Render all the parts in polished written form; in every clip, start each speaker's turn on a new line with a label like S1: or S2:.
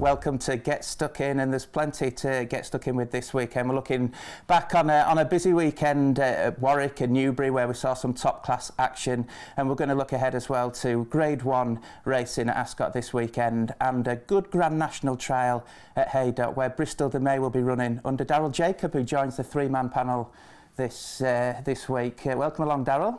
S1: welcome to Get Stuck In, and there's plenty to get stuck in with this weekend. We're looking back on a busy weekend at Warwick and Newbury, where we saw some top class action, and we're going to look ahead as well to Grade 1 racing at Ascot this weekend, and a good Grand National trial at Haydock, where Bristol de May will be running under Daryl Jacob, who joins the three-man panel this week. Welcome along, Daryl.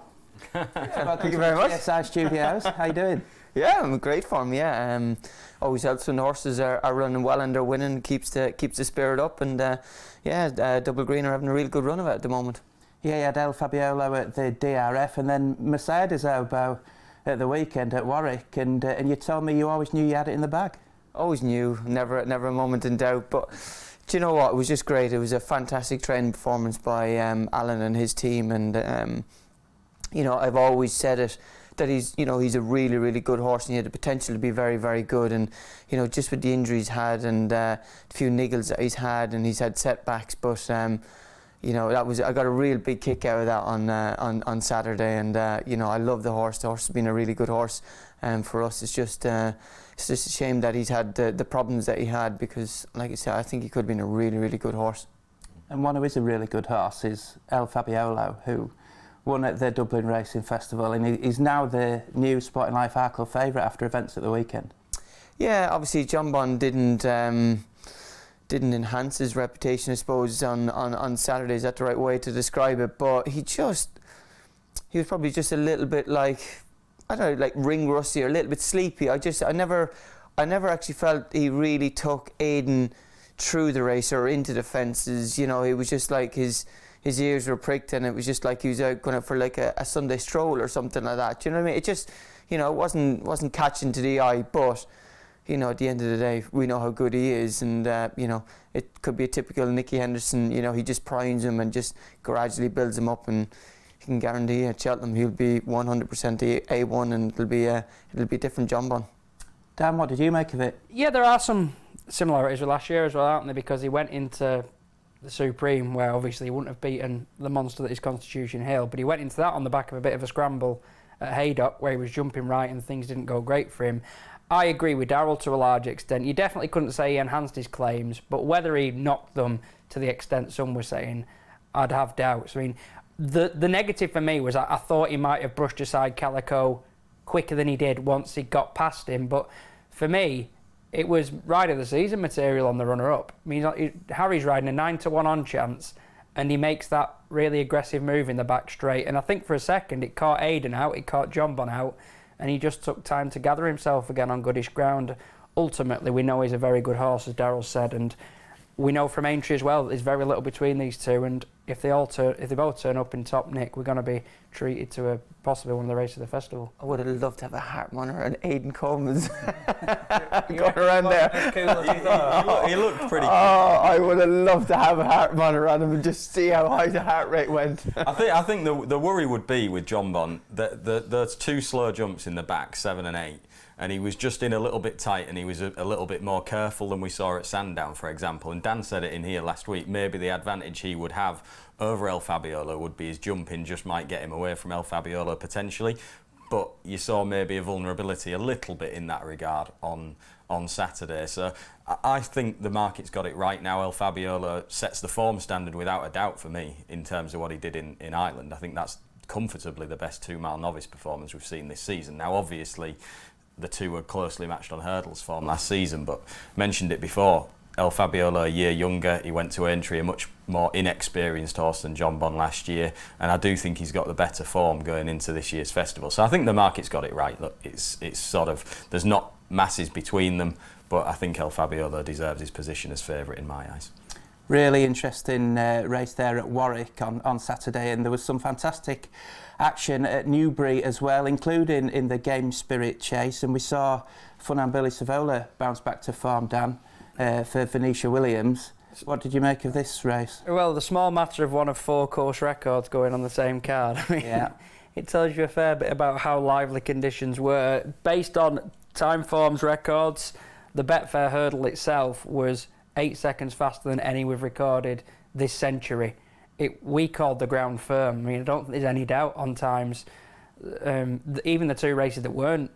S2: Thank you very much.
S1: CSI Studios. How you doing?
S2: Yeah, I'm in great form. Yeah, always helps when the horses are running well and they're winning. Keeps the spirit up, and Double Green are having a real good run of it at the moment.
S1: Yeah, you had El Fabiolo at the DRF, and then Mercedes Oboe at the weekend at Warwick, and you told me you always knew you had it in the bag. Always
S2: knew, never a moment in doubt. But do you know what? It was just great. It was a fantastic training performance by Alan and his team, and I've always said it, that he's a really, really good horse, and he had the potential to be very, very good. And just with the injuries he's had and a few niggles that he's had, and he's had setbacks, but I got a real big kick out of that on Saturday, and I love the horse. The horse has been a really good horse, for us. It's just a shame that he's had the problems that he had, because, like I said, I think he could have been a really, really good horse.
S1: And one who is a really good horse is El Fabiolo, who won at the Dublin Racing Festival, and he's now the new Sporting Life Arkle favourite after events at the weekend.
S2: Yeah, obviously Jonbon didn't enhance his reputation, I suppose, on Saturday. Is that the right way to describe it? But he was probably just a little bit like ring rusty or a little bit sleepy. I never actually felt he really took Aidan through the race or into the fences. It was just like his ears were pricked, and it was just like he was out going out for like a Sunday stroll or something like that. Do you know what I mean? It just, it wasn't catching to the eye, but, at the end of the day, we know how good he is, and, it could be a typical Nicky Henderson. He just primes him and just gradually builds him up, and he can guarantee at Cheltenham he'll be 100% the A1, and it'll be a different Jonbon.
S1: Dan, what did you make of it?
S3: Yeah, there are some similarities with last year as well, aren't there? Because he went into the Supreme, where obviously he wouldn't have beaten the monster that is Constitution Hill, but he went into that on the back of a bit of a scramble at Haydock, where he was jumping right and things didn't go great for him. I agree with Daryl to a large extent. You definitely couldn't say he enhanced his claims, but whether he knocked them to the extent some were saying, I'd have doubts. I mean, the negative for me was I thought he might have brushed aside Calico quicker than he did once he got past him, but for me, it was Rider of the Season material on the runner-up. I mean, Harry's riding a 9-1 on chance, and he makes that really aggressive move in the back straight. And I think for a second it caught Aidan out, it caught Jonbon out, and he just took time to gather himself again on goodish ground. Ultimately, we know he's a very good horse, as Daryl said, and we know from Aintree as well that there's very little between these two, and if they both turn up in top nick, we're going to be treated to possibly one of the races of the festival.
S2: I would have loved to have a Heart Monitor and Aidan Coleman's going around there.
S4: He looked pretty cool.
S2: I would have loved to have a Heart Monitor on him and just see how high the heart rate went.
S4: I think the worry would be with Jonbon that there's two slow jumps in the back, 7 and 8. And he was just in a little bit tight, and he was a little bit more careful than we saw at Sandown, for example. And Dan said it in here last week, maybe the advantage he would have over El Fabiolo would be his jumping just might get him away from El Fabiolo potentially. But you saw maybe a vulnerability a little bit in that regard on Saturday. So I think the market's got it right now. El Fabiolo sets the form standard without a doubt for me in terms of what he did in Ireland. I think that's comfortably the best 2-mile novice performance we've seen this season. Now, obviously, the two were closely matched on hurdles form last season, but mentioned it before, El Fabiolo a year younger, he went to Aintree, a much more inexperienced horse than Jonbon last year, and I do think he's got the better form going into this year's festival. So I think the market's got it right. Look, it's sort of, there's not masses between them, but I think El Fabiolo deserves his position as favourite in my eyes.
S1: Really interesting race there at Warwick on Saturday, and there was some fantastic action at Newbury as well, including in the Game Spirit Chase, and we saw Funambili Savola bounce back to form, Dan, for Venetia Williams. What did you make of this race?
S3: Well, the small matter of one of 4 course records going on the same card. I mean,
S1: yeah.
S3: It tells you a fair bit about how lively conditions were. Based on time forms records, the Betfair Hurdle itself was 8 seconds faster than any we've recorded this century. We called the ground firm. I mean, I don't think there's any doubt on times. Even the 2 races that weren't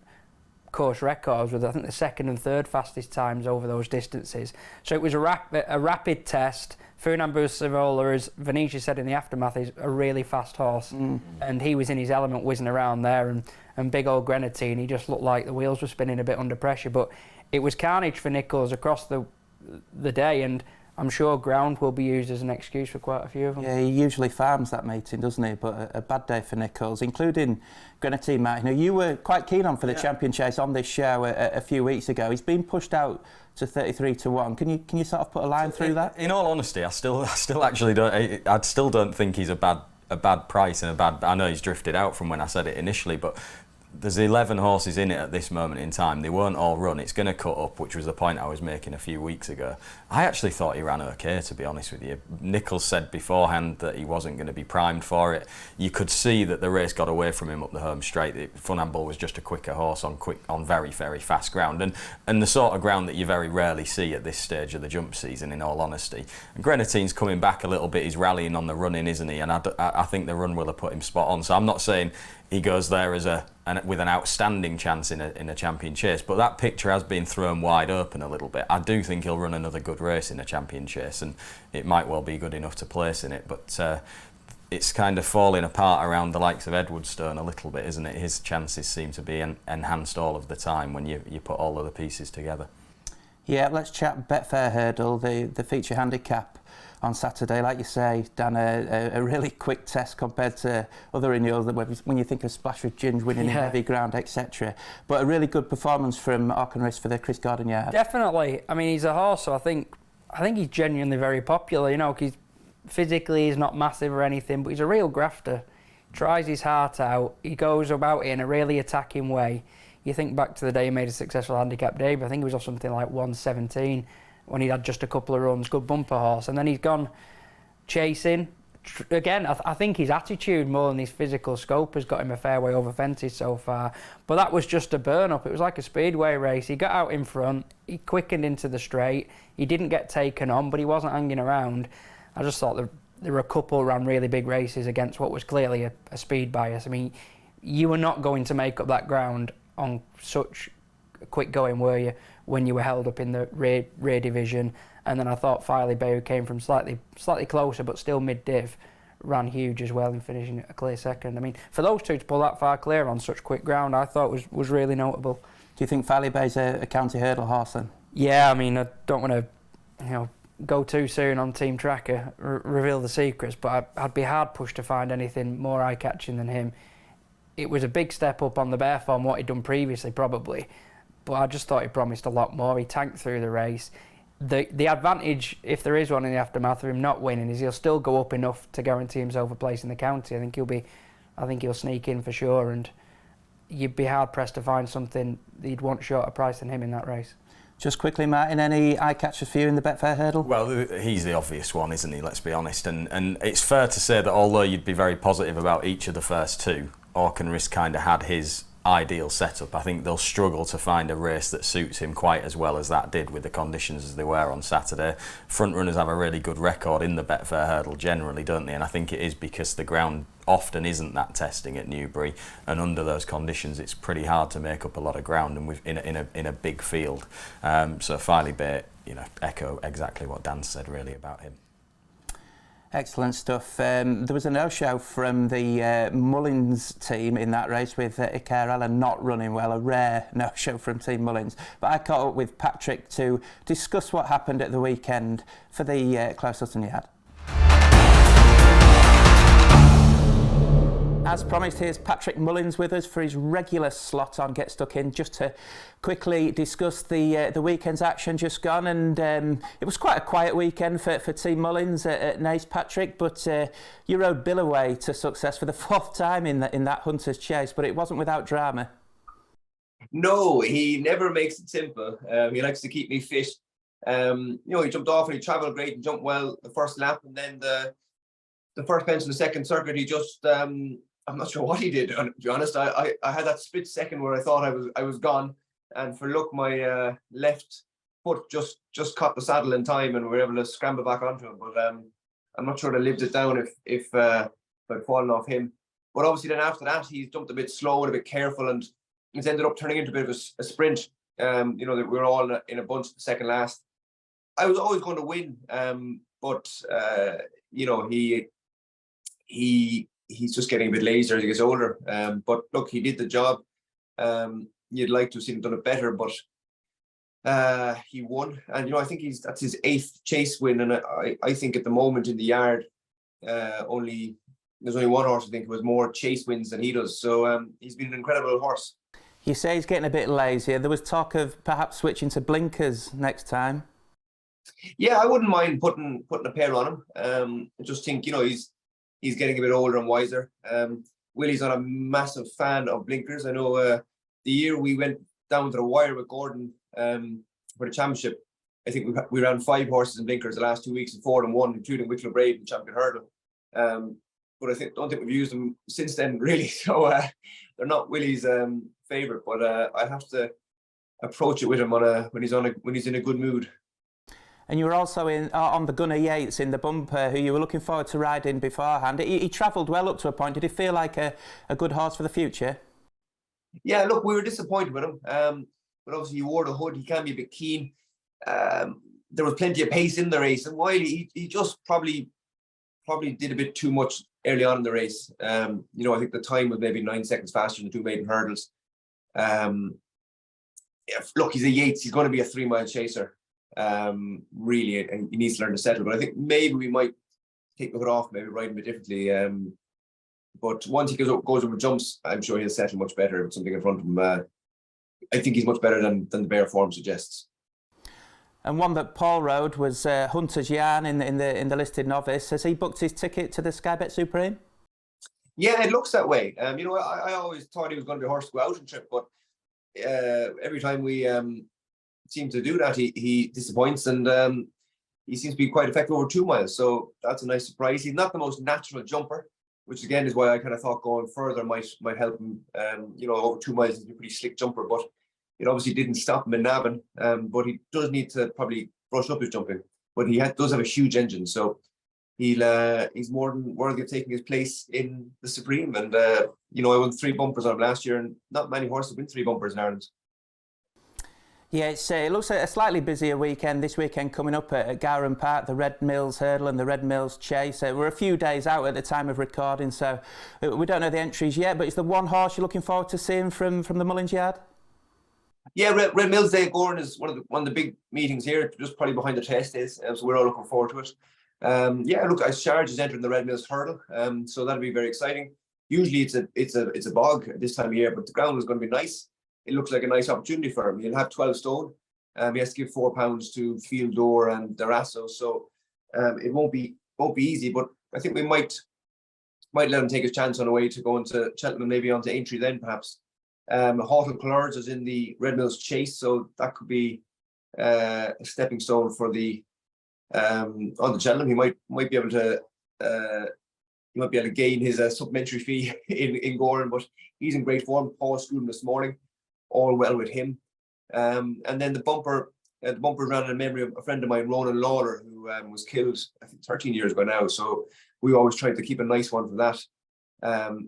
S3: course records with, I think, the second and third fastest times over those distances. So it was a rapid test. Funambule, as Venetia said in the aftermath, is a really fast horse. And he was in his element whizzing around there, and big old Grenadine, he just looked like the wheels were spinning a bit under pressure. But it was carnage for Nichols across the day, and I'm sure ground will be used as an excuse for quite a few of them.
S1: Yeah, he usually farms that meeting, doesn't he? But a bad day for Nichols, including Grenadine, Martin, who you were quite keen on for the champion chase on this show a few weeks ago. He's been pushed out to 33-1. Can you sort of put a line through that?
S4: In all honesty, I still actually don't. I still don't think he's a bad price and a bad. I know he's drifted out from when I said it initially, but there's 11 horses in it at this moment in time. They won't all run. It's going to cut up, which was the point I was making a few weeks ago. I actually thought he ran okay, to be honest with you. Nichols said beforehand that he wasn't going to be primed for it. You could see that the race got away from him up the home straight. Funambule was just a quicker horse on very, very fast ground, and the sort of ground that you very rarely see at this stage of the jump season, in all honesty. And Grenadine's coming back a little bit. He's rallying on the running, isn't he? And I think the run will have put him spot on. So I'm not saying he goes there with an outstanding chance in a champion chase, but that picture has been thrown wide open a little bit. I do think he'll run another good race in a champion chase, and it might well be good enough to place in it, but it's kind of falling apart around the likes of Edwardstone a little bit, isn't it? His chances seem to be enhanced all of the time when you put all of the pieces together. Yeah,
S1: let's chat Betfair Hurdle, the feature handicap on Saturday. Like you say, Dan, a really quick test compared to other renewals when you think of Splash with Ginge winning in heavy ground, etc. But a really good performance from Auchenrisk for the Chris Gordon yard.
S3: Definitely. I mean, he's a horse, so I think he's genuinely very popular. You know, physically he's not massive or anything, but he's a real grafter. Tries his heart out. He goes about it in a really attacking way. You think back to the day he made a successful handicap debut. I think he was off something like 117 when he had just a couple of runs, good bumper horse, and then he's gone chasing. Again, I think his attitude more than his physical scope has got him a fair way over fences so far. But that was just a burn-up. It was like a speedway race. He got out in front, he quickened into the straight, he didn't get taken on, but he wasn't hanging around. I just thought there were a couple ran really big races against what was clearly a speed bias. I mean, you were not going to make up that ground on such quick going, were you, when you were held up in the rear division? And then I thought Filey Bay, who came from slightly closer but still mid-div, ran huge as well in finishing a clear second. I mean, for those two to pull that far clear on such quick ground, I thought was really notable.
S1: Do you think Filey Bay's a county hurdle horse then?
S3: Yeah, I mean, I don't want to go too soon on Team Tracker, reveal the secrets, but I'd be hard pushed to find anything more eye-catching than him. It was a big step up on the bare form, what he'd done previously probably, but I just thought he promised a lot more. He tanked through the race. The advantage, if there is one in the aftermath of him not winning, is he'll still go up enough to guarantee himself a place in the county. I think he'll sneak in for sure, and you'd be hard pressed to find something that you'd want shorter price than him in that race.
S1: Just quickly, Martin, any eye catchers for you in the Betfair Hurdle?
S4: Well, he's the obvious one, isn't he? Let's be honest. And it's fair to say that although you'd be very positive about each of the first two, Auchenrisk kind of had his ideal setup. I think they'll struggle to find a race that suits him quite as well as that did with the conditions as they were on Saturday. Front runners have a really good record in the Betfair Hurdle generally, don't they? And I think it is because the ground often isn't that testing at Newbury, and under those conditions it's pretty hard to make up a lot of ground, and in a big field. So Filey Bay, echo exactly what Dan said really about him.
S1: Excellent stuff. There was a no-show from the Mullins team in that race with Icarella not running well, a rare no-show from Team Mullins. But I caught up with Patrick to discuss what happened at the weekend for the Closutton yard. As promised, here's Patrick Mullins with us for his regular slot on Get Stuck In, just to quickly discuss the weekend's action just gone. And it was quite a quiet weekend for Team Mullins at Naas, Patrick, but you rode Bill away to success for the fourth time in that Hunter's Chase, but it wasn't without drama.
S5: No, he never makes it simple. He likes to keep me fit. He jumped off and he travelled great and jumped well the first lap, and then the first bench in the second circuit, he just I'm not sure what he did, to be honest. I had that split second where I thought I was gone, and for luck my left foot just caught the saddle in time, and we were able to scramble back onto him. But I'm not sure I'd lived it down if I'd fallen off him. But obviously then after that, he jumped a bit slow and a bit careful, and it's ended up turning into a bit of a sprint. You know, that we're all in a bunch second last. I was always going to win, but you know, he's just getting a bit lazier as he gets older. But look, he did the job. You'd like to have seen him done it better, but he won. And you know, I think that's his 8th chase win. And I think at the moment in the yard, there's only one horse I think who has more chase wins than he does. So he's been an incredible horse.
S1: You say he's getting a bit lazier. There was talk of perhaps switching to blinkers next time.
S5: Yeah, I wouldn't mind putting a pair on him. I just think, you know, he's getting a bit older and wiser. Willie's not a massive fan of blinkers. I know the year we went down to the wire with Gordon for the championship, I think we ran 5 horses in blinkers the last 2 weeks and 4 of them won, including Wicklow Brave and Champion Hurdle. But I don't think we've used them since then, really. So they're not Willie's favourite. But I have to approach it with him when he's in a good mood.
S1: And you were also on the Gunnar Yates in the bumper, who you were looking forward to riding beforehand. He travelled well up to a point. Did he feel like a good horse for the future?
S5: Yeah, look, we were disappointed with him. But obviously he wore the hood. He can be a bit keen. There was plenty of pace in the race, and while he just probably did a bit too much early on in the race. You know, I think the time was maybe 9 seconds faster than the 2 maiden hurdles. Yeah, look, he's a Yates. He's going to be a 3-mile chaser. Really, and he needs to learn to settle. But I think maybe we might take the hood off, maybe ride him a bit differently. But once he goes over jumps, I'm sure he'll settle much better with something in front of him. I think he's much better than the bare form suggests.
S1: And one that Paul rode was Hunter's Yarn in the listed novice. Has he booked his ticket to the Sky Bet Supreme?
S5: Yeah, it looks that way. You know, I always thought he was going to be a horse to go out and trip, but every time we seem to do that, he disappoints, and he seems to be quite effective over 2 miles. So that's a nice surprise. He's not the most natural jumper, which again is why I kind of thought going further might help him. You know, over 2 miles he's a pretty slick jumper, but it obviously didn't stop him in Navan. But he does need to probably brush up his jumping. But he does have a huge engine, so he's more than worthy of taking his place in the Supreme. And you know, I won 3 bumpers on him last year, and not many horses win 3 bumpers in Ireland.
S1: Yeah, it looks like a slightly busier weekend this weekend coming up at Gowran Park, the Red Mills Hurdle and the Red Mills Chase. We're a few days out at the time of recording, so we don't know the entries yet, but it's the one horse you're looking forward to seeing from the Mullins yard?
S5: Yeah, Red Mills Day at Gowran is one of the big meetings here, just probably behind the test days, so we're all looking forward to it. Yeah, look, Sharge is entering the Red Mills Hurdle, so that'll be very exciting. Usually it's a bog at this time of year, but the ground is going to be nice. It looks like a nice opportunity for him. He'll have 12 stone. He has to give £4 to Field Door and Darasso, so it won't be easy. But I think we might let him take his chance on the way to going to Cheltenham, maybe onto Aintree then perhaps. Houghton Colours is in the Red Mills Chase, so that could be a stepping stone for the on the Cheltenham. He might be able to gain his supplementary fee in Gowran, but he's in great form. Paul schooled him this morning. All well with him. And then the bumper ran in memory of a friend of mine, Ronan Lawler, who was killed, I think, 13 years ago now. So we always tried to keep a nice one for that.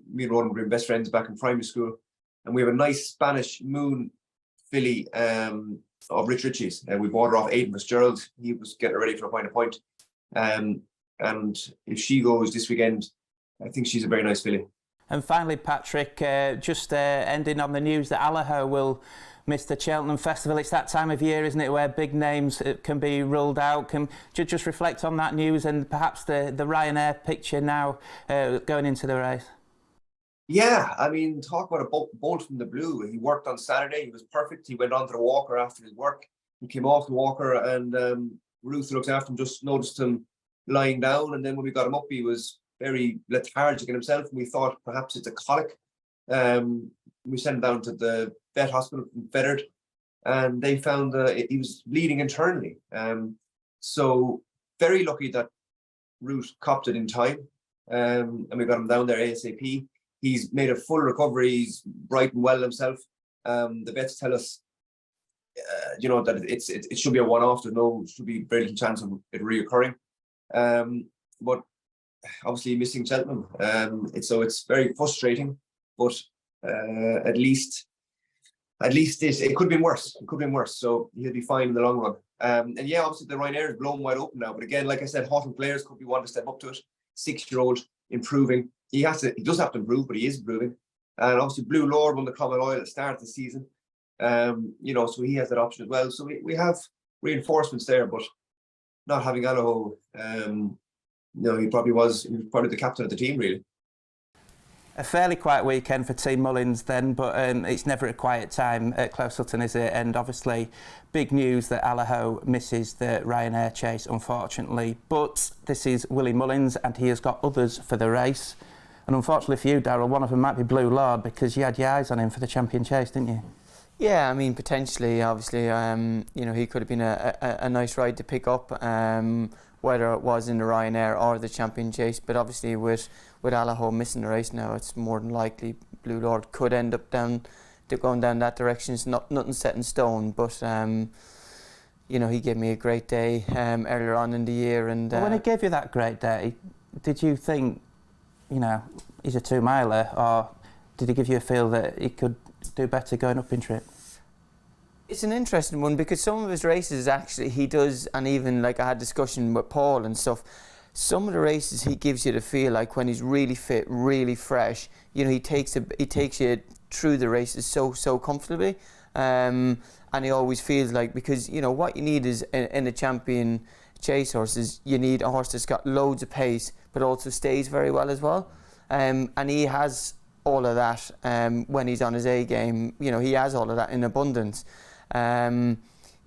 S5: Me and Ronan were best friends back in primary school. And we have a nice Spanish Moon filly of Rich Ritchie's. And we bought her off Aidan Fitzgerald. He was getting her ready for a point. And if she goes this weekend, I think she's a very nice filly.
S1: And finally, Patrick, just ending on the news that Allaho will miss the Cheltenham Festival. It's that time of year, isn't it, where big names can be ruled out. Can you just reflect on that news and perhaps the Ryanair picture now going into the race?
S5: Yeah, I mean, talk about a bolt from the blue. He worked on Saturday. He was perfect. He went on to the walker after his work. He came off the walker, and Ruth, who looks after him, just noticed him lying down. And then when we got him up, he was very lethargic in himself, and we thought perhaps it's a colic. We sent him down to the vet hospital in Feathered, and they found he was bleeding internally. So very lucky that Ruth copped it in time, and we got him down there ASAP. He's made a full recovery. He's bright and well himself. The vets tell us, you know, that it should be a one-off. Should be very little chance of it reoccurring. But obviously missing Cheltenham, so it's very frustrating. But at least at least it could have been worse. It could have been worse. So he'll be fine in the long run. And yeah, obviously the Ryanair is blown wide open now. But again, like I said, Houghton players could be one to step up to it. 6-year-old improving. He does have to improve, but he is improving. And obviously Blue Lord won the Clonmel Oil at the start of the season. So he has that option as well. So we have reinforcements there, but not having Allaho, he probably was the captain of the team, really.
S1: A fairly quiet weekend for Team Mullins then, but it's never a quiet time at Closutton, is it? And obviously, big news that Allaho misses the Ryanair chase, unfortunately. But this is Willie Mullins, and he has got others for the race. And unfortunately for you, Daryl, one of them might be Blue Lord, because you had your eyes on him for the champion chase, didn't you?
S2: Yeah, I mean, potentially, obviously, he could have been a nice ride to pick up, whether it was in the Ryanair or the champion chase. But obviously, with Allaho missing the race now, it's more than likely Blue Lord could end up going down that direction. It's nothing set in stone, but he gave me a great day earlier on in the year. And
S1: when he gave you that great day, did you think, he's a 2-miler, or did he give you a feel that he could do better going up in trip?
S2: It's an interesting one, because some of his races actually he does, and even like I had discussion with Paul and stuff, some of the races he gives you the feel like when he's really fit, really fresh, he takes you through the races so comfortably, and he always feels like, because what you need is in a champion chase horse is you need a horse that's got loads of pace but also stays very well as well, and he has all of that when he's on his A game. He has all of that in abundance. And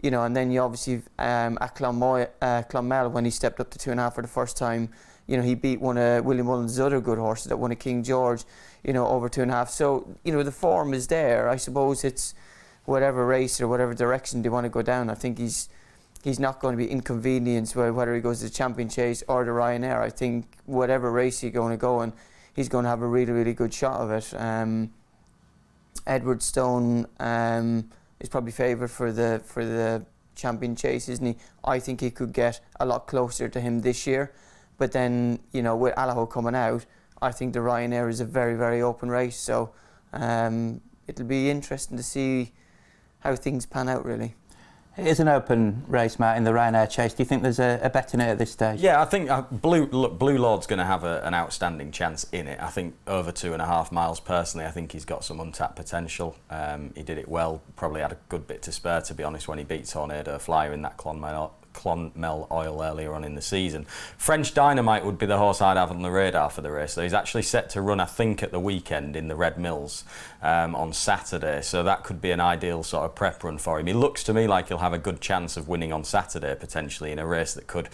S2: then you obviously at Clonmel, when he stepped up to 2.5 for the first time, he beat one of Willie Mullins' other good horses that won a King George, over 2.5. So the form is there. I suppose it's whatever race or whatever direction they want to go down. I think he's not going to be inconvenienced whether he goes to the champion chase or the Ryanair. I think whatever race he's going to go in, he's going to have a really, really good shot of it. Edward Stone is probably favoured for the champion chase, isn't he? I think he could get a lot closer to him this year. But then, with Allaho coming out, I think the Ryanair is a very, very open race. So it'll be interesting to see how things pan out, really.
S1: It is an open race, Matt, in the Ryanair chase. Do you think there's a bet in it at this stage?
S4: Yeah, I think Blue Lord's going to have an outstanding chance in it. I think over 2.5 miles, personally, I think he's got some untapped potential. He did it well, probably had a good bit to spare, to be honest, when he beat Tornado Flyer in that Clonmel Oil earlier on in the season. French Dynamite would be the horse I'd have on the radar for the race. So he's actually set to run, I think, at the weekend in the Red Mills on Saturday. So that could be an ideal sort of prep run for him. He looks to me like he'll have a good chance of winning on Saturday, potentially, in a race that could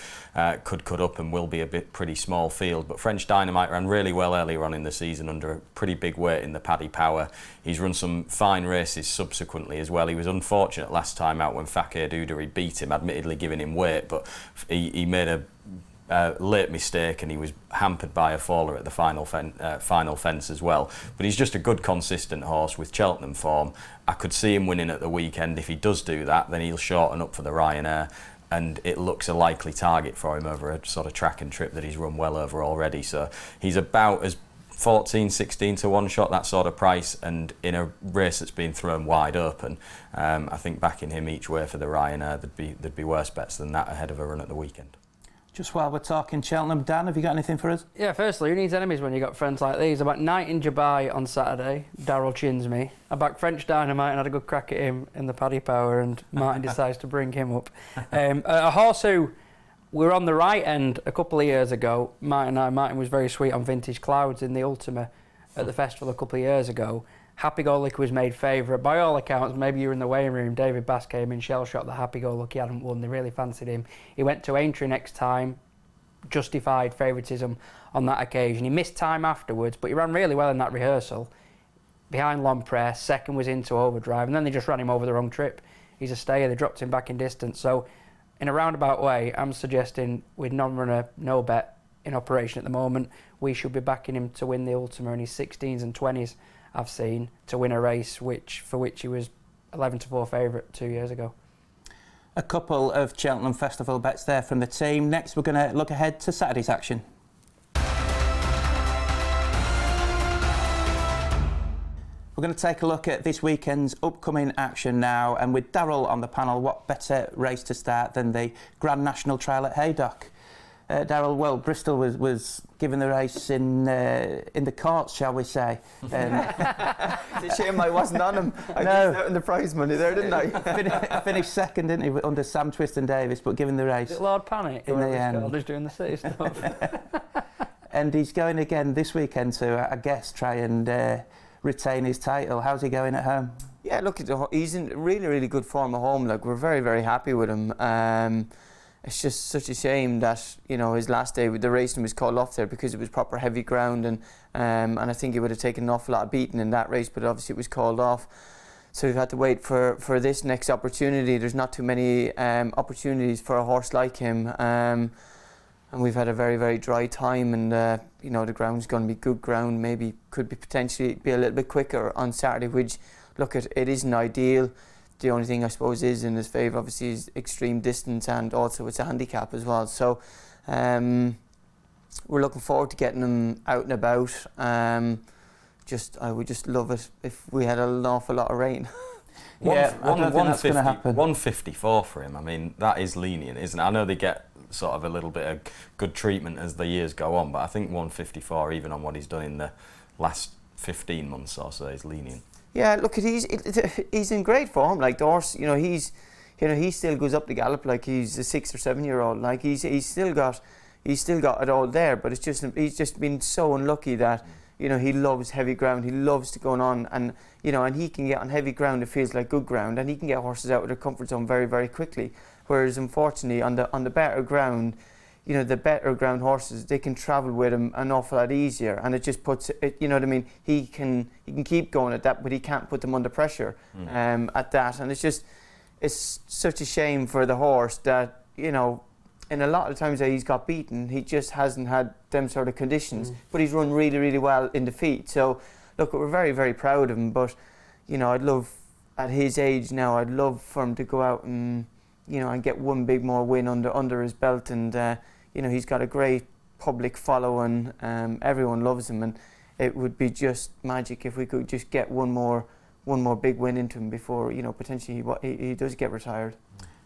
S4: cut up and will be a pretty small field. But French Dynamite ran really well earlier on in the season under a pretty big weight in the Paddy Power. He's run some fine races subsequently as well. He was unfortunate last time out when Fakir Dudari beat him, admittedly giving him weight, but he made a late mistake and he was hampered by a faller at the final fence as well. But he's just a good consistent horse with Cheltenham form. I could see him winning at the weekend. If he does do that, then he'll shorten up for the Ryanair, and it looks a likely target for him over a sort of track and trip that he's run well over already. So he's about as 14, 16 to 1 shot, that sort of price, and in a race that's been thrown wide open. I think backing him each way for the Ryanair, there'd be worse bets than that ahead of a run at the weekend.
S1: Just while we're talking Cheltenham, Dan, have you got anything for us?
S3: Yeah, firstly, who needs enemies when you've got friends like these? I backed Knight in Dubai on Saturday. Daryl chins me. I backed French Dynamite and had a good crack at him in the Paddy Power, and Martin decides to bring him up. A horse who we were on the right end a couple of years ago. Martin was very sweet on Vintage Clouds in the Ultima at the festival a couple of years ago. Happy Go Lucky was made favourite. By all accounts, maybe you were in the weighing room, David Bass came in shell-shot that Happy Go Lucky hadn't won. They really fancied him. He went to Aintree next time, justified favouritism on that occasion. He missed time afterwards, but he ran really well in that rehearsal. Behind long press, second was into overdrive, and then they just ran him over the wrong trip. He's a stayer, they dropped him back in distance. So, in a roundabout way, I'm suggesting with non-runner, no bet in operation at the moment, we should be backing him to win the Ultima, and his 16s and 20s I've seen to win a race for which he was 11 to 4 favourite 2 years ago.
S1: A couple of Cheltenham Festival bets there from the team. Next, we're going to look ahead to Saturday's action. We're going to take a look at this weekend's upcoming action now, and with Daryl on the panel, what better race to start than the Grand National Trial at Haydock? Daryl, well, Bristol was given the race in the courts, shall we say.
S2: It's a shame I wasn't on him. I missed out on the prize money there, didn't I?
S1: Finished second, didn't he, under Sam Twiston Davis, but given the race.
S3: Is it Lord Panic?
S1: In the end.
S3: He's doing the city stuff.
S1: And he's going again this weekend to, I guess, try and retain his title. How's he going at home?
S2: Yeah, look, he's in really, really good form at home. Like, we're very, very happy with him. It's just such a shame that, you know, his last day with the racing was called off there because it was proper heavy ground, and I think he would have taken an awful lot of beating in that race, but obviously it was called off. So we've had to wait for this next opportunity. There's not too many opportunities for a horse like him, and we've had a very, very dry time, and you know, the ground's going to be good ground. Maybe could be potentially be a little bit quicker on Saturday, which, look, it isn't ideal. The only thing I suppose is in his favour obviously is extreme distance, and also it's a handicap as well. So we're looking forward to getting him out and about. I would just love it if we had an awful lot of rain.
S1: Yeah, I don't think that's going to happen.
S4: 154 for him. I mean, that is lenient, isn't it? I know they get sort of a little bit of good treatment as the years go on, but I think 154, even on what he's done in the last 15 months or so, is lenient.
S2: Yeah, look, he's in great form. Like, the horse, you know, he still goes up the gallop like he's a 6 or 7 year old. Like, he's still got it all there. But he's just been so unlucky that, you know, he loves heavy ground. He loves to go on, and you know, and he can get on heavy ground. It feels like good ground, and he can get horses out of their comfort zone very, very quickly. Whereas, unfortunately, on the better ground, you know, the better ground horses, they can travel with him an awful lot easier, and it just puts it, you know what I mean, he can keep going at that, but he can't put them under pressure at that. And it's such a shame for the horse that, you know, in a lot of times that he's got beaten, he just hasn't had them sort of conditions, but he's run really, really well in defeat. So look, we're very, very proud of him, but, you know, I'd love, at his age now, I'd love for him to go out and, you know, and get one big more win under his belt. And you know, he's got a great public following. Everyone loves him, and it would be just magic if we could just get one more big win into him before, you know, potentially he does get retired.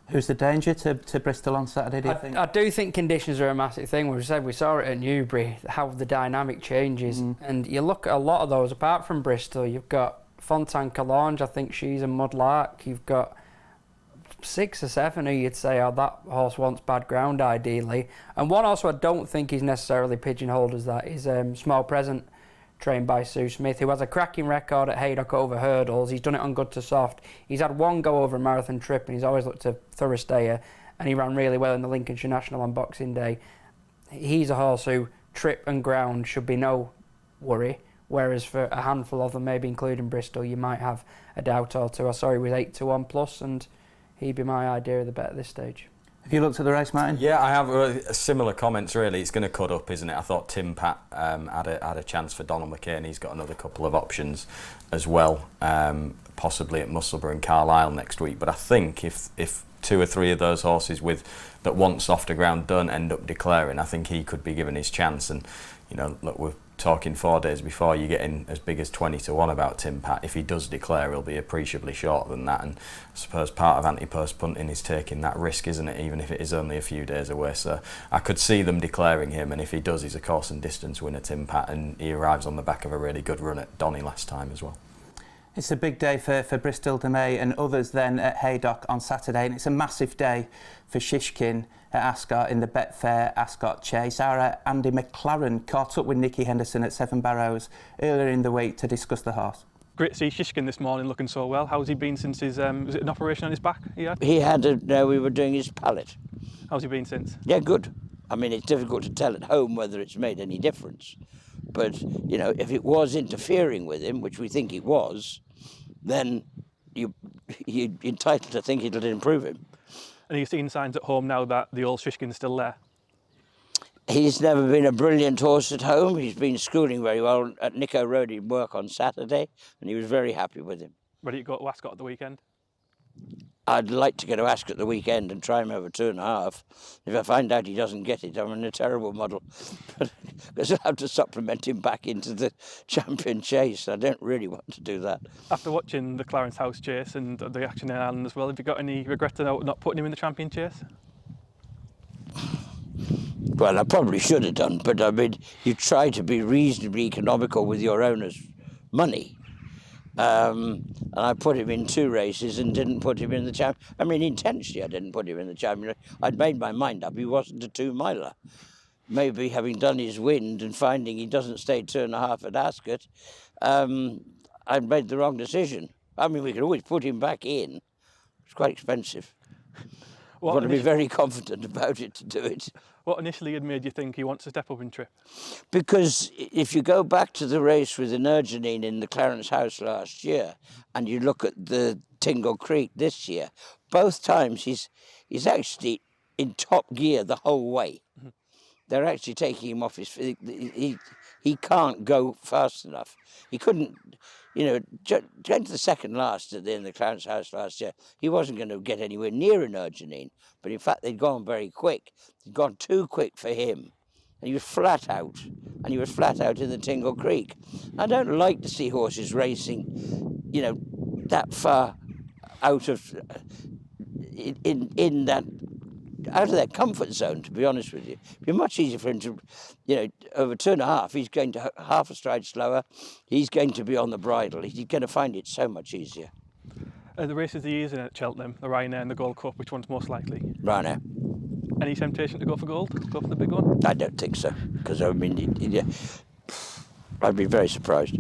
S1: Who's the danger to Bristol on Saturday, do you think?
S3: I do think conditions are a massive thing. We saw it at Newbury, how the dynamic changes. And you look at a lot of those, apart from Bristol, you've got Fontaine Calange, I think she's a mudlark. You've got 6 or 7 who you'd say, oh, that horse wants bad ground ideally. And one also I don't think is necessarily pigeonholed as that is Small Present, trained by Sue Smith, who has a cracking record at Haydock over hurdles. He's done it on good to soft. He's had one go over a marathon trip, and he's always looked a thorough stayer, and he ran really well in the Lincolnshire National on Boxing Day. He's a horse who trip and ground should be no worry, whereas for a handful of them, maybe including Bristol, you might have a doubt or two. I saw he was 8-1 plus, and he'd be my idea of the bet at this stage.
S1: Have you looked at the race, Martin?
S4: Yeah, I have similar comments, really. It's going to cut up, isn't it? I thought Tim Pat had a chance for Donald McCain. He's got another couple of options as well, possibly at Musselburgh and Carlisle next week. But I think if 2 or 3 of those horses that want softer ground don't end up declaring, I think he could be given his chance. And, you know, look, we're talking 4 days before you get in as big as 20-1 about Tim Pat. If he does declare, he'll be appreciably shorter than that. And I suppose part of anti-post punting is taking that risk, isn't it? Even if it is only a few days away. So I could see them declaring him, and if he does, he's a course and distance winner, Tim Pat, and he arrives on the back of a really good run at Donny last time as well.
S1: It's a big day for Bristol de May and others then at Haydock on Saturday, and it's a massive day for Shishkin at Ascot in the Betfair Ascot Chase. Our Andy McLaren caught up with Nicky Henderson at Seven Barrows earlier in the week to discuss the horse.
S6: Great to see Shishkin this morning looking so well. How's he been since his, was it an operation on his back he had?
S7: He had we were doing his palate.
S6: How's he been since?
S7: Yeah, good. I mean, it's difficult to tell at home whether it's made any difference. But, you know, if it was interfering with him, which we think it was, then you're entitled to think it'll improve him.
S6: And are you seeing signs at home now that the old Shishkin's still there?
S7: He's never been a brilliant horse at home. He's been schooling very well. At Nico rode him work on Saturday, and he was very happy with him.
S6: Ready to go to Ascot at the weekend?
S7: I'd like to go to Ascot the weekend and try him over 2.5. If I find out he doesn't get it, I'm in a terrible muddle. Because I'll have to supplement him back into the champion chase. I don't really want to do that.
S6: After watching the Clarence House chase and the action in Ireland as well, have you got any regret about not putting him in the champion chase?
S7: Well, I probably should have done, but I mean, you try to be reasonably economical with your owner's money. And I put him in 2 races and didn't put him in the champion. I mean, intentionally I didn't put him in the champion. I'd made my mind up he wasn't a 2-miler. Maybe having done his wind and finding he doesn't stay 2.5 at Ascot, I'd made the wrong decision. I mean, we could always put him back in. It's quite expensive. You've got to be very confident about it to do it.
S6: What initially had made you think he wants to step up in trip?
S7: Because if you go back to the race with Energinine in the Clarence House last year, and you look at the Tingle Creek this year, both times he's actually in top gear the whole way. Mm-hmm. They're actually taking him off his feet. He can't go fast enough. He couldn't, you know, going to the second last at the end of the Clarence House last year, he wasn't going to get anywhere near Energinine. But in fact, they'd gone very quick. They'd gone too quick for him. And he was flat out. And he was flat out in the Tingle Creek. I don't like to see horses racing, you know, that far out of, in that, out of their comfort zone, to be honest with you. It'd be much easier for him to, you know, over 2.5, he's going to half a stride slower. He's going to be on the bridle. He's going to find it so much easier.
S6: The races he is in at Cheltenham, the Ryanair and the Gold Cup, which one's most likely?
S7: Ryanair.
S6: Any temptation to go for gold? Go for the big one?
S7: I don't think so, because I mean, I'd be very surprised.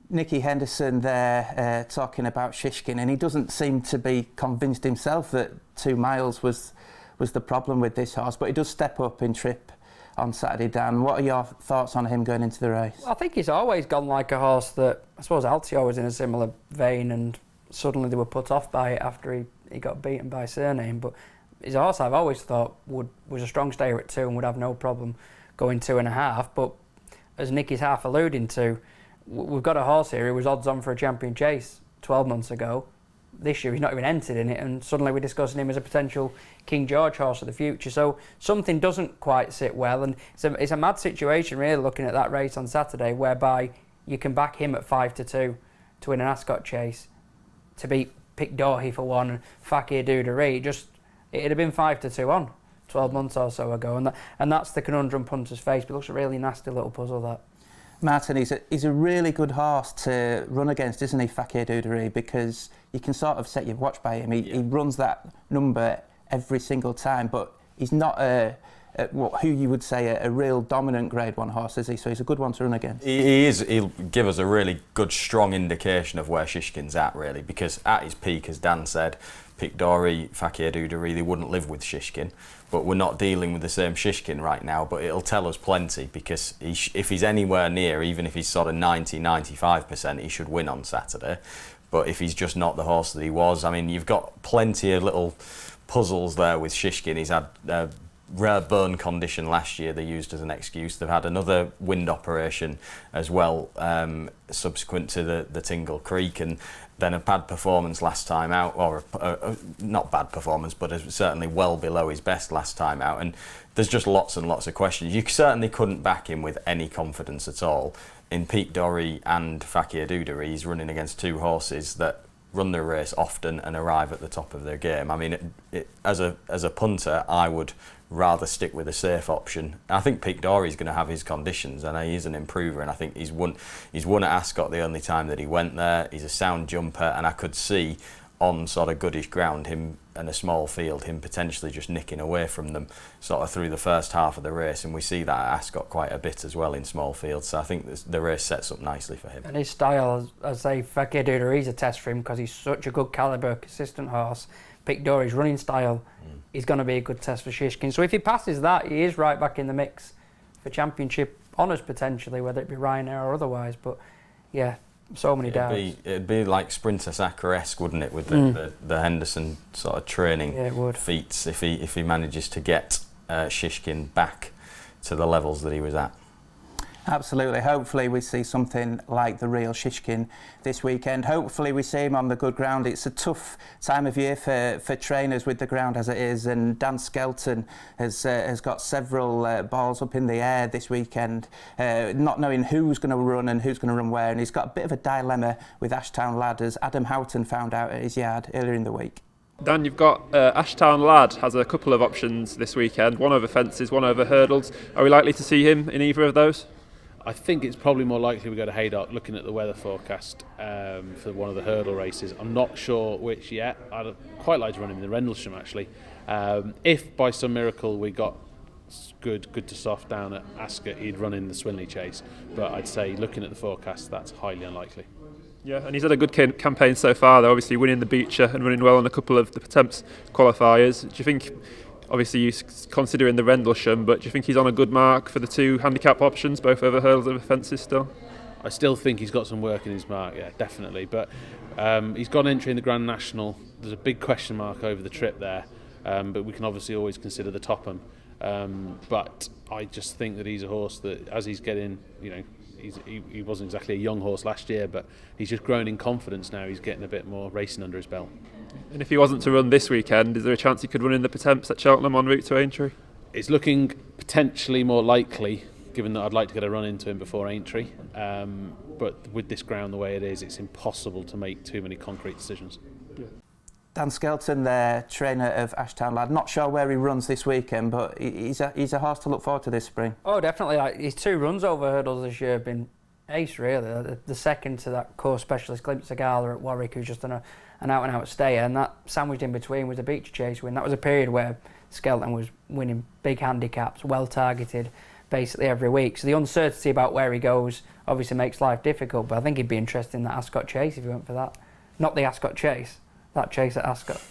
S1: Nicky Henderson there talking about Shishkin, and he doesn't seem to be convinced himself that 2 miles was the problem with this horse, but he does step up in trip on Saturday. Dan, what are your thoughts on him going into the race?
S3: I think he's always gone like a horse that, I suppose Altior was in a similar vein, and suddenly they were put off by it after he got beaten by Surname. But he's a horse I've always thought was a strong stayer at 2 and would have no problem going 2.5. But as Nicky's half alluding to, we've got a horse here who was odds on for a champion chase 12 months ago. This year he's not even entered in it, and suddenly we're discussing him as a potential King George horse of the future. So something doesn't quite sit well, and it's a mad situation really looking at that race on Saturday, whereby you can back him at 5-2 to win an Ascot chase, to beat Pic D'Orhy for 1 and Fakir Duderie. It'd have been 5-2 on 12 months or so ago, and that's the conundrum punters face. But it looks a really nasty little puzzle, that.
S1: Martin, he's a really good horse to run against, isn't he, Fakir Duderie? Because you can sort of set your watch by him. He runs that number every single time, but he's not who you would say a real dominant Grade 1 horse, is he? So he's a good one to run against.
S4: He is. He'll give us a really good, strong indication of where Shishkin's at, really, because at his peak, as Dan said, Pic D'Orhy, Fakir Duderie, they wouldn't live with Shishkin. But we're not dealing with the same Shishkin right now, but it'll tell us plenty, because if he's anywhere near, even if he's sort of 90-95%, he should win on Saturday. But if he's just not the horse that he was, I mean, you've got plenty of little puzzles there with Shishkin. He's had a rare burn condition last year they used as an excuse. They've had another wind operation as well subsequent to the Tingle Creek, and then a bad performance last time out, or not bad performance, but certainly well below his best last time out. And there's just lots and lots of questions. You certainly couldn't back him with any confidence at all. In Pic D'Orhy and Fakir Duderie, he's running against 2 horses that run the race often and arrive at the top of their game. I mean, as a punter, I would rather stick with a safe option. I think Pic D'Orhy's going to have his conditions, and he is an improver, and I think he's won at Ascot the only time that he went there. He's a sound jumper, and I could see on sort of goodish ground him and a small field, him potentially just nicking away from them sort of through the first half of the race, and we see that at Ascot quite a bit as well in small fields. So I think the race sets up nicely for him.
S3: And his style, as I say, Fakir Duderie's a test for him because he's such a good calibre, consistent horse. Pic D'Orhy's running style is going to be a good test for Shishkin. So if he passes that, he is right back in the mix for championship honours potentially, whether it be Ryanair or otherwise. But yeah, so many doubts.
S4: It'd be like Sprinter Sacre-esque, wouldn't it, with the Henderson sort of training feats, if he manages to get Shishkin back to the levels that he was at.
S1: Absolutely. Hopefully we see something like the real Shishkin this weekend. Hopefully we see him on the good ground. It's a tough time of year for trainers with the ground as it is, and Dan Skelton has got several balls up in the air this weekend, not knowing who's going to run and who's going to run where, and he's got a bit of a dilemma with Ashtown Lad, as Adam Houghton found out at his yard earlier in the week.
S8: Dan, you've got Ashtown Lad has a couple of options this weekend, one over fences, one over hurdles. Are we likely to see him in either of those?
S9: I think it's probably more likely we go to Haydock, looking at the weather forecast for one of the hurdle races. I'm not sure which yet. I'd quite like to run him in the Rendlesham, actually. If by some miracle we got good to soft down at Ascot, he'd run in the Swinley Chase. But I'd say, looking at the forecast, that's highly unlikely.
S8: Yeah, and he's had a good campaign so far, though, obviously winning the Beecher and running well on a couple of the Temps qualifiers. Do you think, obviously you're considering the Rendlesham, but do you think he's on a good mark for the two handicap options, both over hurdles and over fences still?
S9: I still think he's got some work in his mark, yeah, definitely. But he's got an entry in the Grand National. There's a big question mark over the trip there, but we can obviously always consider the Topham. But I just think that he's a horse that, as he's getting, he wasn't exactly a young horse last year, but he's just grown in confidence now. He's getting a bit more racing under his belt.
S8: And if he wasn't to run this weekend, is there a chance he could run in the Temps at Cheltenham en route to Aintree?
S9: It's looking potentially more likely, given that I'd like to get a run into him before Aintree. But with this ground the way it is, it's impossible to make too many concrete decisions.
S8: Yeah.
S1: Dan Skelton, the trainer of Ashtown Lad, not sure where he runs this weekend, but he's a horse to look forward to this spring.
S3: Oh, definitely. His 2 runs over hurdles this year have been ace, really. The second to that course specialist, Glimpse of Gala at Warwick, who's just done an out-and-out stayer, and that sandwiched in between was a Beach Chase win. That was a period where Skelton was winning big handicaps, well targeted, basically every week. So the uncertainty about where he goes obviously makes life difficult, but I think he'd be interested in that Ascot Chase if he went for that. Not the Ascot Chase. That chase at Ascot.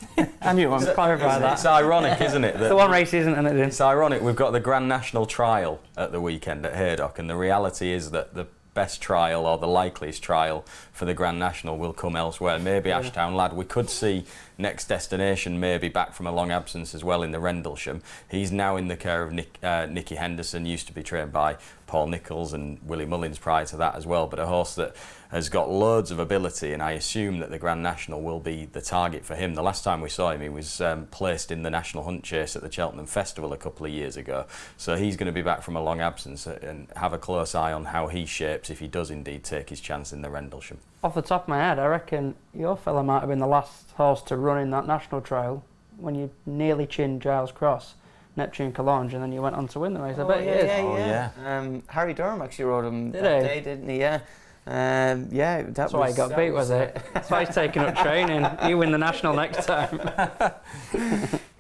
S1: I knew one.
S3: Clarify that.
S4: It's ironic, isn't it?
S3: The one race isn't, and it is.
S4: It's ironic. We've got the Grand National trial at the weekend at Haydock, and the reality is that the best trial, or the likeliest trial for the Grand National, will come elsewhere. Maybe Ashtown Lad. We could see Next Destination maybe back from a long absence as well in the Rendlesham. He's now in the care of Nicky Henderson, used to be trained by Paul Nicholls and Willie Mullins prior to that as well, but a horse that has got loads of ability, and I assume that the Grand National will be the target for him. The last time we saw him, he was placed in the National Hunt Chase at the Cheltenham Festival a couple of years ago, so he's going to be back from a long absence, and have a close eye on how he shapes if he does indeed take his chance in the Rendlesham.
S3: Off the top of my head, I reckon your fella might have been the last horse to run in that national trial when you nearly chinned Giles Cross, Neptune Collonge, and then you went on to win the race. I bet he is.
S2: Yeah. Harry Durham actually rode him
S3: Did
S2: that
S3: he?
S2: day, didn't he? Yeah.
S3: That's why he got beat, was it? That's why he's taking up training. You win the national next time.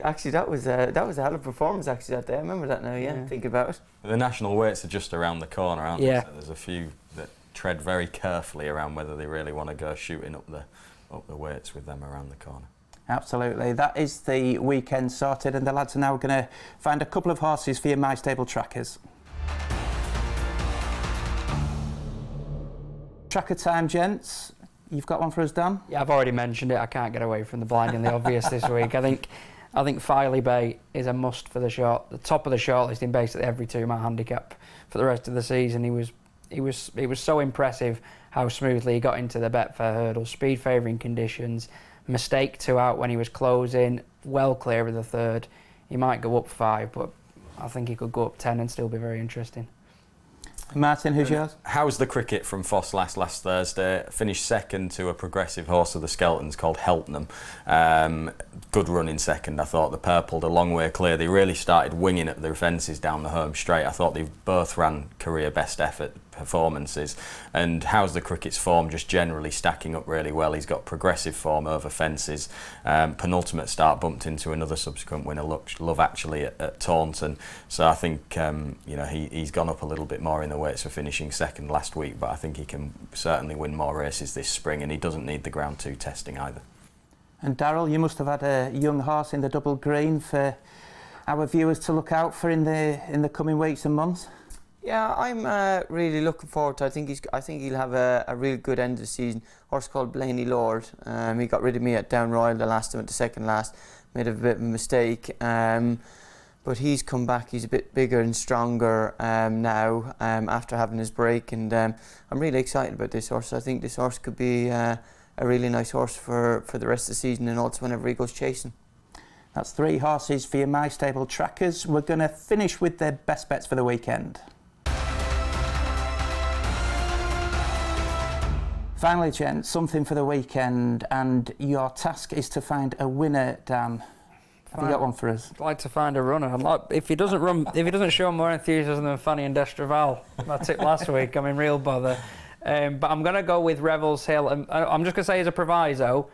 S2: Actually, that was a hell of a performance actually that day. I remember that now. Yeah. Think about it.
S4: The national weights are just around the corner, aren't
S3: Yeah.
S4: they? So there's a few that tread very carefully around whether they really want to go shooting up the weights with them around the corner.
S1: Absolutely. That is the weekend sorted, and the lads are now going to find a couple of horses for your My Stable trackers. Tracker time, gents. You've got one for us, Dan?
S3: Yeah, I've already mentioned it. I can't get away from the blind and the obvious this week. I think Filey Bay is a must for the top of the shortlist in basically every 2-mile handicap for the rest of the season. He was so impressive how smoothly he got into the Betfair Hurdle, speed favouring conditions, mistake 2 out when he was closing, well clear of the third. He might go up 5, but I think he could go up 10 and still be very interesting.
S1: Martin, who's yours?
S4: How's the cricket from Foss last Thursday? Finished second to a progressive horse of the Skeltons called Helpnam. Good run in second. I thought the pair pulled a long way clear. They really started winging at the fences down the home straight. I thought they both ran career best effort performances. And how's the cricket's form just generally stacking up really well? He's got progressive form over fences. Penultimate start bumped into another subsequent winner, Love Actually at Taunton. So I think he's gone up a little bit more in the weights for finishing second last week, but I think he can certainly win more races this spring, and he doesn't need the Ground 2 testing either.
S1: And Daryl, you must have had a young horse in the double green for our viewers to look out for in the coming weeks and months.
S2: Yeah, I'm really looking forward to. I think he'll have a real good end of the season. Horse called Blaney Lord. He got rid of me at Down Royal the last time at the second last. Made a bit of a mistake. but he's come back. He's a bit bigger and stronger now after having his break, and I'm really excited about this horse. I think this horse could be a really nice horse for the rest of the season, and also whenever he goes chasing.
S1: That's 3 horses for your My Stable trackers. We're going to finish with their best bets for the weekend. Finally, gents, something for the weekend, and your task is to find a winner, Dan. Have you got one for us?
S3: I'd like to find a runner. If he doesn't show more enthusiasm than Fanny and Destraval, I tipped last week, I'm in real bother. But I'm going to go with Revels Hill. And I'm just going to say as a proviso,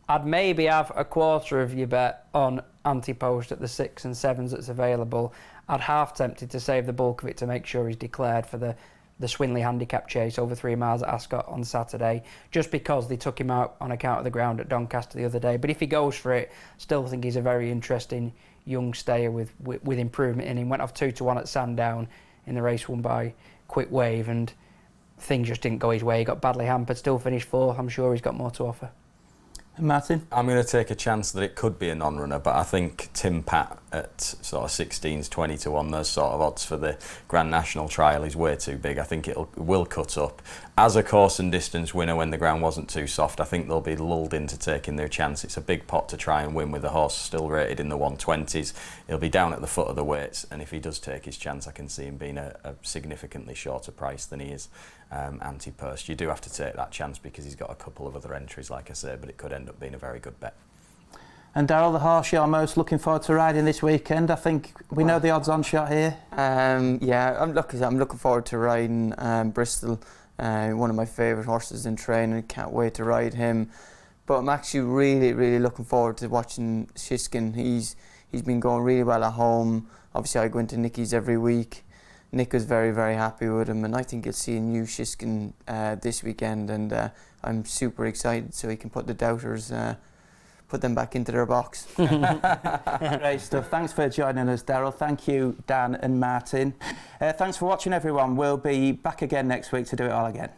S3: I'd maybe have a quarter of your bet on anti-post at the 6 and 7s that's available. I'd half tempted to save the bulk of it to make sure he's declared for the Swinley handicap chase over 3 miles at Ascot on Saturday, just because they took him out on account of the ground at Doncaster the other day. But if he goes for it, still think he's a very interesting young stayer with improvement in him. Went off 2-1 at Sandown in the race won by Quick Wave, and things just didn't go his way. He got badly hampered, still finished 4th. I'm sure he's got more to offer.
S1: Martin?
S4: I'm going to take a chance that it could be a non-runner, but I think Tim Pat at sort of 16s, 20-1, those sort of odds for the Grand National Trial is way too big. I think it will cut up. As a course and distance winner when the ground wasn't too soft, I think they'll be lulled into taking their chance. It's a big pot to try and win with a horse still rated in the 120s. He'll be down at the foot of the weights, and if he does take his chance, I can see him being a significantly shorter price than he is anti-post. You do have to take that chance because he's got a couple of other entries, like I say, but it could end up being a very good bet.
S1: And Daryl, the horse you're most looking forward to riding this weekend, I think we know the odds-on shot here.
S2: Yeah, I'm looking forward to riding Bristol, one of my favourite horses in training. Can't wait to ride him. But I'm actually really looking forward to watching Shishkin. He's been going really well at home. Obviously I go into Nicky's every week. Nick was very happy with him, and I think you'll see a new Shishkin this weekend, and I'm super excited so he can put the doubters, put them back into their box.
S1: Great stuff. Thanks for joining us, Daryl. Thank you, Dan and Martin. Thanks for watching, everyone. We'll be back again next week to do it all again.